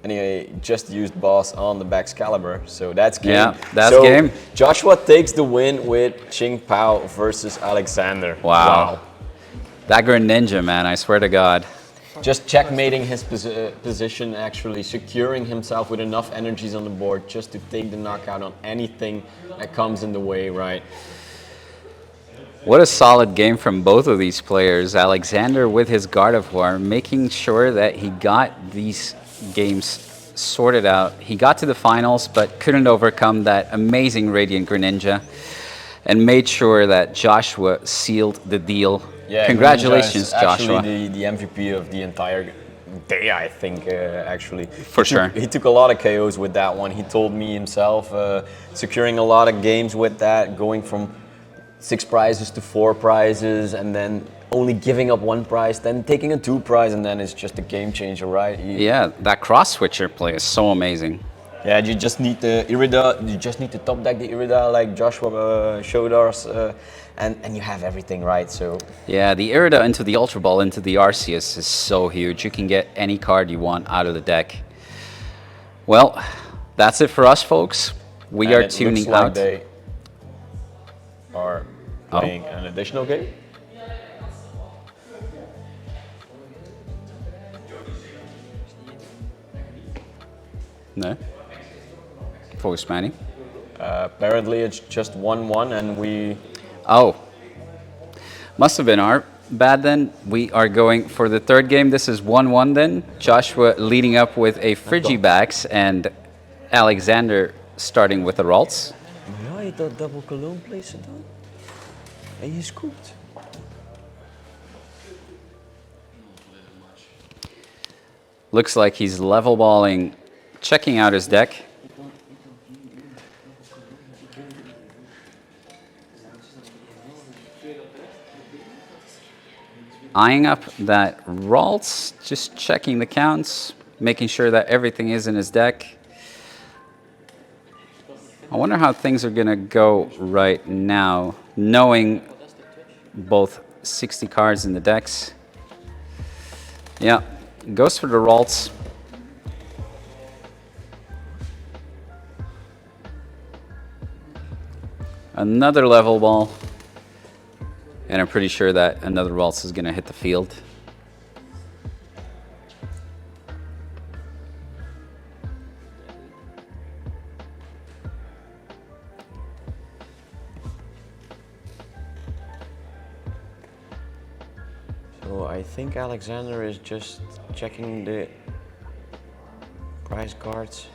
Speaker 1: and he just used boss on the Baxcalibur, so that's game.
Speaker 2: Yeah, that's game.
Speaker 1: Joshua takes the win with Ching Pao versus Alexander.
Speaker 2: Wow. That Greninja, man, I swear to God.
Speaker 1: Just checkmating his position, actually securing himself with enough energies on the board just to take the knockout on anything that comes in the way, right?
Speaker 2: What a solid game from both of these players. Alexander with his Gardevoir, making sure that he got these games sorted out. He got to the finals, but couldn't overcome that amazing Radiant Greninja, and made sure that Joshua sealed the deal.
Speaker 1: Yeah,
Speaker 2: congratulations, Joshua.
Speaker 1: Actually, the MVP of the entire day, I think. Actually,
Speaker 2: for sure,
Speaker 1: he took a lot of KOs with that one. He told me himself, securing a lot of games with that, going from 6 prizes to 4 prizes, and then only giving up 1 prize, then taking a 2 prize, and then it's just a game changer, right?
Speaker 2: Yeah, that cross switcher play is so amazing.
Speaker 1: Yeah, you just need the Irida. You just need to top deck the Irida, like Joshua showed us, and you have everything, right? So
Speaker 2: yeah, the Irida into the Ultra Ball into the Arceus is so huge. You can get any card you want out of the deck. Well, that's it for us, folks. We are tuning out.
Speaker 1: They are playing an additional game.
Speaker 2: No. Voice Manny.
Speaker 1: Apparently it's just 1-1 and we...
Speaker 2: Oh. Must have been our bad then. We are going for the 3rd game. This is 1-1 then. Joshua leading up with a Frigibax and Alexander starting with the Ralts.
Speaker 1: Ja, je dat double cologne placen dan? En je scoopt.
Speaker 2: Looks like he's level balling, checking out his deck. Eyeing up that Ralts, just checking the counts, making sure that everything is in his deck. I wonder how things are gonna go right now, knowing both 60 cards in the decks. Yeah, goes for the Ralts. Another level ball. And I'm pretty sure that another waltz is going to hit the field.
Speaker 1: So I think Alexandre is just checking the prize cards.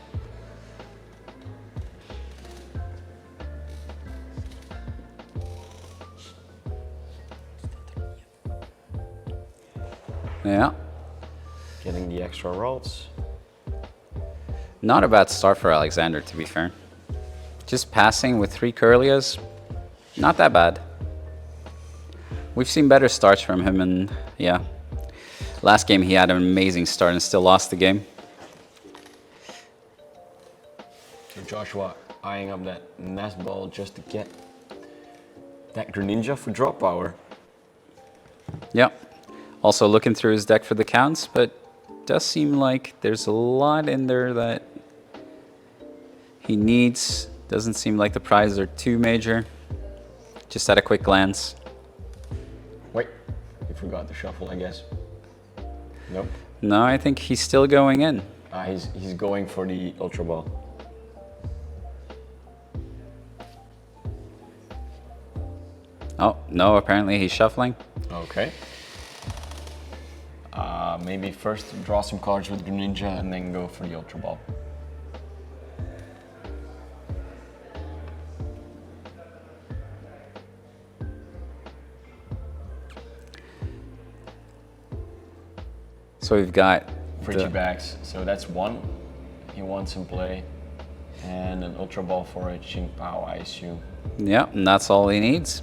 Speaker 2: Yeah.
Speaker 1: Getting the extra rolls.
Speaker 2: Not a bad start for Alexandre, to be fair. Just passing with 3 Curlias, not that bad. We've seen better starts from him, and yeah. Last game he had an amazing start and still lost the game.
Speaker 1: So Joshua eyeing up that nest ball just to get that Greninja for draw power.
Speaker 2: Yeah. Also looking through his deck for the counts, but does seem like there's a lot in there that he needs. Doesn't seem like the prizes are too major. Just at a quick glance.
Speaker 1: Wait, you forgot to shuffle, I guess. Nope.
Speaker 2: No, I think he's still going in.
Speaker 1: He's going for the Ultra Ball.
Speaker 2: Oh, no, apparently he's shuffling.
Speaker 1: Okay. Maybe first draw some cards with Greninja and then go for the Ultra Ball.
Speaker 2: So we've got
Speaker 1: Fridgy bags, so that's one he wants in play. And an Ultra Ball for a Ching Pao, I assume.
Speaker 2: Yeah, and that's all he needs.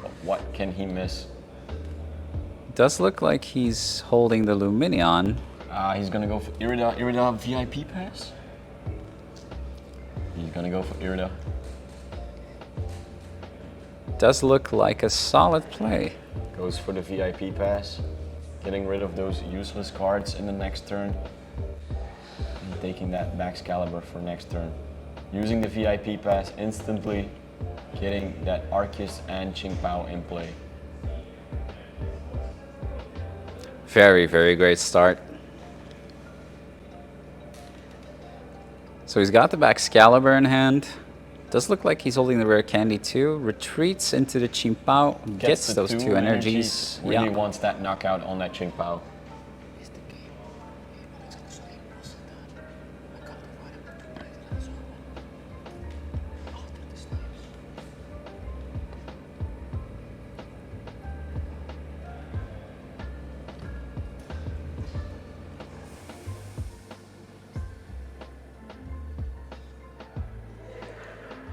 Speaker 1: But what can he miss?
Speaker 2: Does look like he's holding the Luminion.
Speaker 1: He's gonna go for Irida VIP pass? He's gonna go for Irida.
Speaker 2: Does look like a solid play.
Speaker 1: Goes for the VIP pass. Getting rid of those useless cards in the next turn. And taking that Baxcalibur for next turn. Using the VIP pass instantly. Getting that Arceus and Ching Pao in play.
Speaker 2: Very, very great start. So he's got the Baxcalibur in hand. Does look like he's holding the rare candy too. Retreats into the Ching Pao, gets
Speaker 1: the
Speaker 2: those two energies.
Speaker 1: Really
Speaker 2: Yeah.
Speaker 1: wants that knockout on that Ching Pao.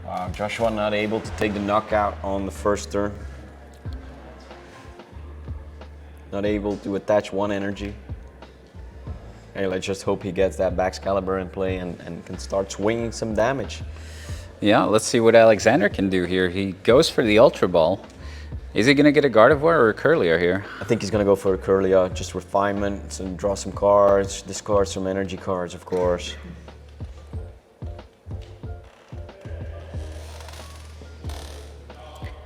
Speaker 1: Wow, Joshua not able to take the knockout on the first turn. Not able to attach one energy. Hey, let's just hope he gets that Baxcalibur in play and can start swinging some damage.
Speaker 2: Yeah, let's see what Alexandre can do here. He goes for the Ultra Ball. Is he going to get a Gardevoir or a Curlier here?
Speaker 1: I think he's gonna go for a Curlia, just refinement, and draw some cards, discard some energy cards, of course.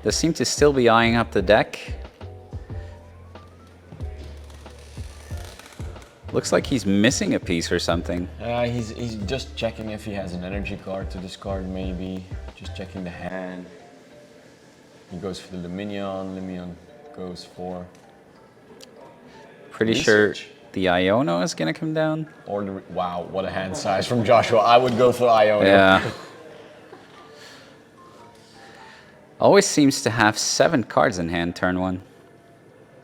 Speaker 2: Does seem to still be eyeing up the deck. Looks like he's missing a piece or something.
Speaker 1: He's just checking if he has an energy card to discard, maybe. Just checking the hand. He goes for the Luminion. Luminion goes for
Speaker 2: Pretty
Speaker 1: Research.
Speaker 2: sure the Iono is going to come down.
Speaker 1: Or the, wow, what a hand size from Joshua. I would go for Iono.
Speaker 2: Yeah. Always seems to have 7 cards in hand turn 1.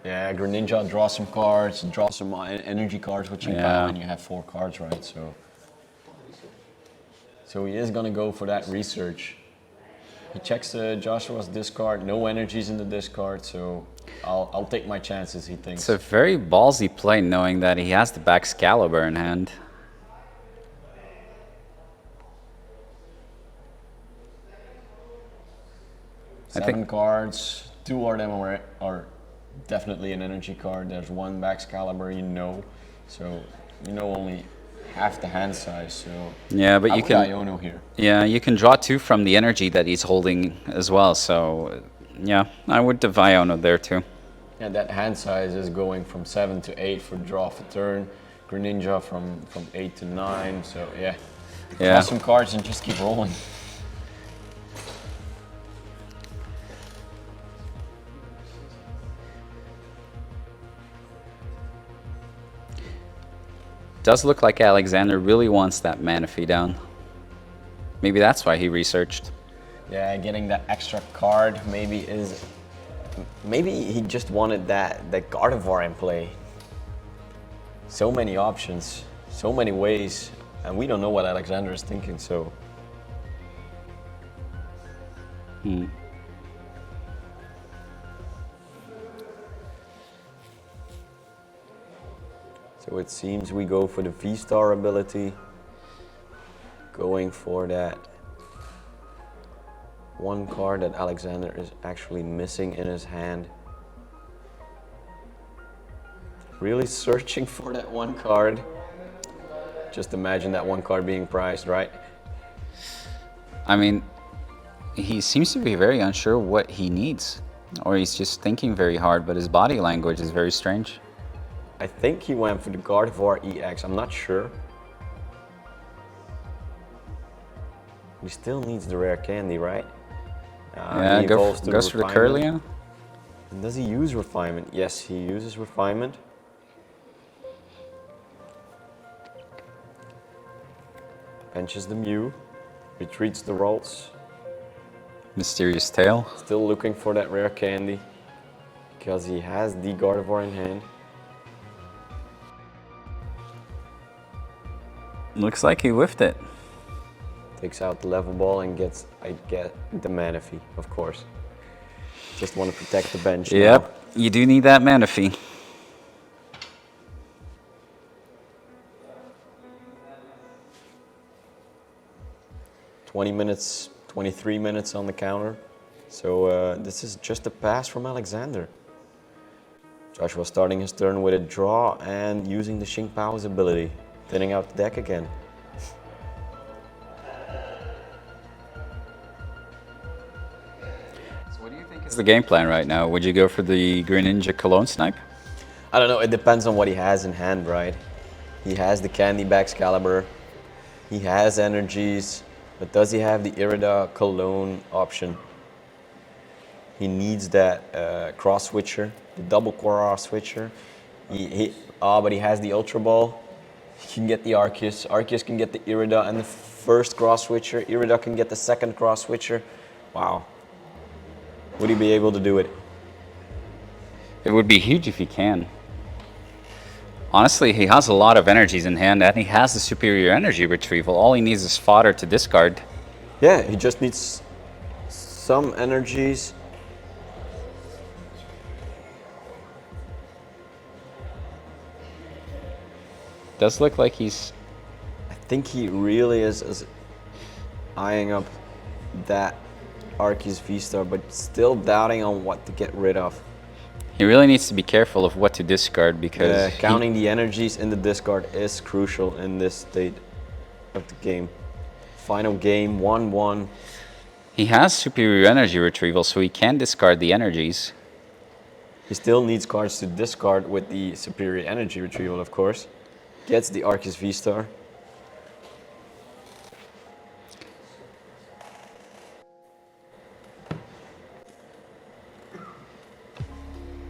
Speaker 1: Yeah, Greninja, draw some cards, draw some energy cards with Ching Pao,
Speaker 2: Yeah.
Speaker 1: and you have 4 cards, right? So he is gonna go for that research. He checks Joshua's discard, no energies in the discard, so I'll take my chances, he thinks.
Speaker 2: It's a very ballsy play knowing that he has the Baxcalibur in hand. I
Speaker 1: 7
Speaker 2: think-
Speaker 1: cards, 2 of them are definitely an energy card. There's 1 Baxcalibur, you know, so you know only half the hand size. So
Speaker 2: Yeah, but
Speaker 1: I
Speaker 2: you
Speaker 1: would
Speaker 2: can
Speaker 1: Iono here.
Speaker 2: Yeah, you can draw 2 from the energy that he's holding as well, so Yeah, I would divide Iono there too.
Speaker 1: Yeah, that hand size is going from 7 to 8 for draw of a turn. Greninja from 8 to 9. So yeah,
Speaker 2: Yeah.
Speaker 1: draw some cards and just keep rolling.
Speaker 2: Does look like Alexander really wants that Manaphy down. Maybe that's why he researched.
Speaker 1: Yeah, getting that extra card maybe he just wanted that Gardevoir in play. So many options, so many ways, and we don't know what Alexander is thinking, so. So it seems we go for the V-Star ability, going for that one card that Alexander is actually missing in his hand. Really searching for that one card. Just imagine that one card being priced, right?
Speaker 2: I mean, he seems to be very unsure what he needs. Or he's just thinking very hard, but his body language is very strange.
Speaker 1: I think he went for the Gardevoir EX, I'm not sure. He still needs the rare candy, right?
Speaker 2: Yeah, goes for the Curlia.
Speaker 1: And does he use Refinement? Yes, he uses Refinement. Benches the Mew, retreats the Ralts.
Speaker 2: Mysterious Tail.
Speaker 1: Still looking for that rare candy, because he has the Gardevoir in hand.
Speaker 2: Looks like he whiffed it.
Speaker 1: Takes out the level ball and I get the Manaphy, of course. Just want to protect the bench.
Speaker 2: Yep,
Speaker 1: now.
Speaker 2: you do need that Manaphy.
Speaker 1: .20 minutes, 23 minutes on the counter. So this is just a pass from Alexander. Joshua starting his turn with a draw and using the Xing Pao's ability. Thinning out the deck again.
Speaker 2: So what do you think is the game plan right now? Would you go for the Greninja Cologne Snipe?
Speaker 1: I don't know, it depends on what he has in hand, right? He has the Candy Excalibur, he has energies, but does he have the Irida Cologne option? He needs that cross switcher, the double cross switcher. But he has the Ultra Ball. He can get the Arceus. Arceus can get the Irida and the first cross switcher. Irida can get the second cross switcher. Wow. Would he be able to do it?
Speaker 2: It would be huge if he can. Honestly, he has a lot of energies in hand and he has the superior energy retrieval. All he needs is fodder to discard.
Speaker 1: Yeah, he just needs some energies.
Speaker 2: Does look like he's...
Speaker 1: I think he really is eyeing up that Arceus V-Star, but still doubting on what to get rid of.
Speaker 2: He really needs to be careful of what to discard because...
Speaker 1: counting the energies in the discard is crucial in this state of the game. Final game, 1-1.
Speaker 2: He has superior energy retrieval, so he can discard the energies.
Speaker 1: He still needs cards to discard with the superior energy retrieval, of course. Gets the Arceus V-Star.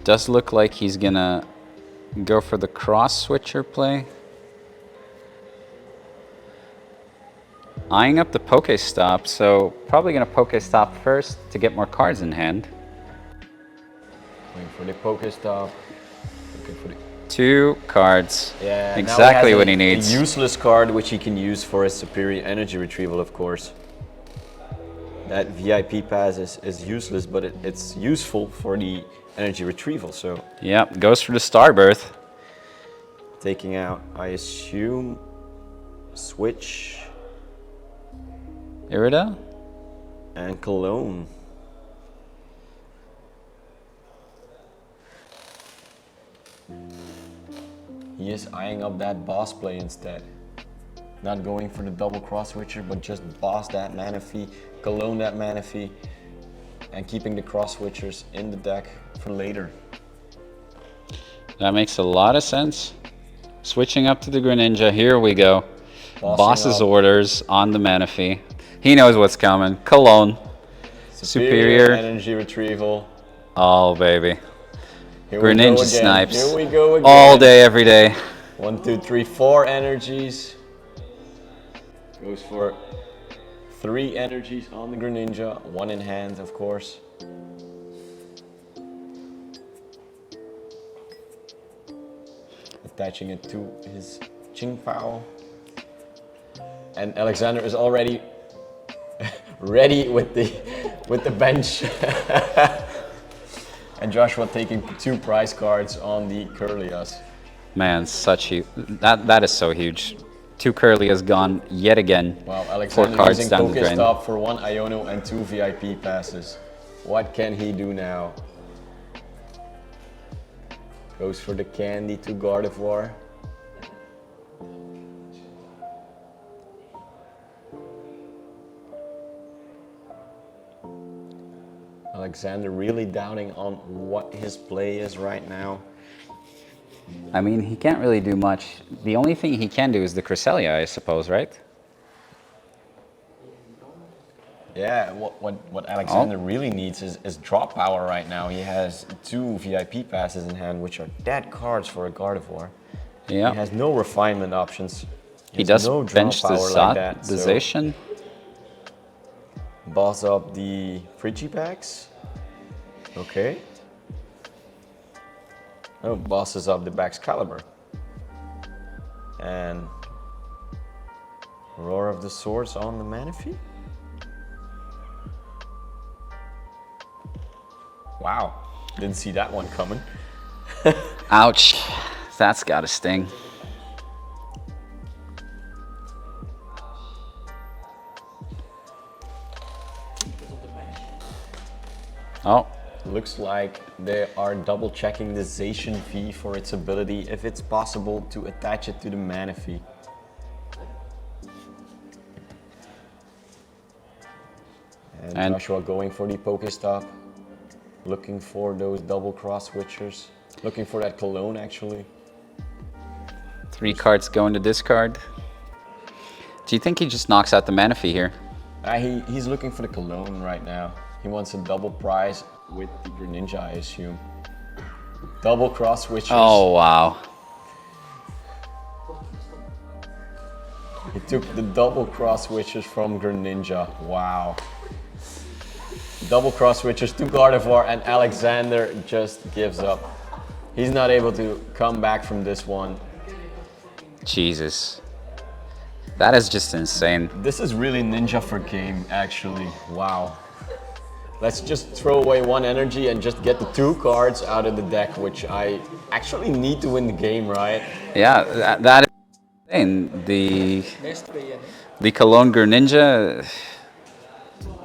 Speaker 2: Does look like he's gonna go for the cross switcher play. Eyeing up the Pokestop, so probably gonna Pokestop first to get more cards in hand.
Speaker 1: Waiting for the Pokestop. Looking for the...
Speaker 2: 2 cards.
Speaker 1: Yeah,
Speaker 2: exactly what he
Speaker 1: A
Speaker 2: needs.
Speaker 1: useless card which he can use for his superior energy retrieval, of course. That VIP pass is useless, but it's useful for the energy retrieval, so...
Speaker 2: Yep, goes for the Starbirth.
Speaker 1: Taking out, I assume, Switch
Speaker 2: Irida?
Speaker 1: and Cologne. He is eyeing up that boss play instead. Not going for the double cross switcher, but just boss that Manaphy, Cologne that Manaphy. and keeping the cross switchers in the deck for later.
Speaker 2: That makes a lot of sense. Switching up to the Greninja, here we go. Boss's orders on the Manaphy. He knows what's coming. Cologne. Superior.
Speaker 1: Energy retrieval.
Speaker 2: Oh, baby.
Speaker 1: Greninja
Speaker 2: snipes.
Speaker 1: Here we go again.
Speaker 2: All day, every day.
Speaker 1: 1, 2, 3, 4 energies. Goes for 3 energies on the Greninja. 1 in hand, of course. Attaching it to his Qingpao. And Alexandre is already ready with the bench. And Joshua taking 2 prize cards on the Curlias.
Speaker 2: Man, that is so huge. 2 Curlias gone yet again.
Speaker 1: Wow,
Speaker 2: 4
Speaker 1: Alexandre
Speaker 2: cards
Speaker 1: using
Speaker 2: down the drain.
Speaker 1: Pokestop for 1 Iono and 2 VIP passes. What can he do now? Goes for the candy to Gardevoir. Alexandre really doubting on what his play is right now.
Speaker 2: I mean, he can't really do much. The only thing he can do is the Cresselia, I suppose, right?
Speaker 1: Yeah, what Alexandre really needs is draw power right now. He has 2 VIP passes in hand, which are dead cards for a Gardevoir.
Speaker 2: Yeah.
Speaker 1: He has no refinement options.
Speaker 2: He does
Speaker 1: no draw
Speaker 2: bench the
Speaker 1: power like that,
Speaker 2: the
Speaker 1: so
Speaker 2: Zacian.
Speaker 1: boss up the Frigipacks. Okay. Oh, bosses up the Baxcalibur. And Roar of the Swords on the Manaphy. Wow, didn't see that one coming.
Speaker 2: Ouch, that's gotta sting. Oh.
Speaker 1: Looks like they are double checking the Zacian V for its ability, if it's possible to attach it to the Manaphy. And Joshua going for the Pokestop, looking for those double cross switchers, looking for that Cologne actually.
Speaker 2: 3 cards go into discard. Do you think he just knocks out the Manaphy here?
Speaker 1: He's looking for the Cologne right now. He wants a double prize with the Greninja, I assume. Double cross switchers.
Speaker 2: Oh, wow.
Speaker 1: He took the double cross switchers from Greninja. Wow. Double cross switchers to Gardevoir, and Alexandre just gives up. He's not able to come back from this one.
Speaker 2: Jesus. That is just insane.
Speaker 1: This is really ninja for game, actually. Wow. Let's just throw away 1 energy and just get the 2 cards out of the deck, which I actually need to win the game, right?
Speaker 2: Yeah, that is insane. The Cologne Greninja.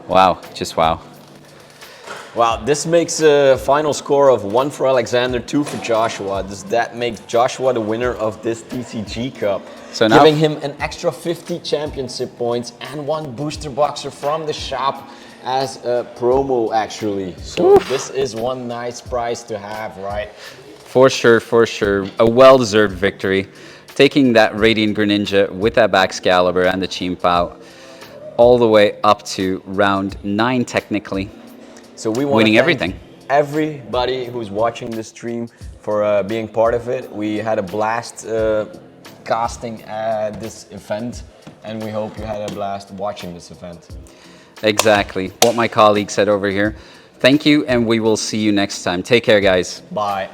Speaker 2: Wow, just wow.
Speaker 1: Wow, this makes a final score of 1 for Alexandre, 2 for Joshua. Does that make Joshua the winner of this TCG Cup?
Speaker 2: So now,
Speaker 1: giving him an extra 50 championship points and 1 booster boxer from the shop as a promo, actually. So this is one nice prize to have, right?
Speaker 2: For sure, for sure. A well-deserved victory. Taking that Radiant Greninja with that Baxcalibur and the Qingpao all the way up to round 9, technically.
Speaker 1: So we want
Speaker 2: winning
Speaker 1: to
Speaker 2: everything.
Speaker 1: Everybody who's watching this stream for being part of it. We had a blast casting this event, and we hope you had a blast watching this event.
Speaker 2: Exactly what my colleague said over here. Thank you, and we will see you next time. Take care, guys.
Speaker 1: Bye.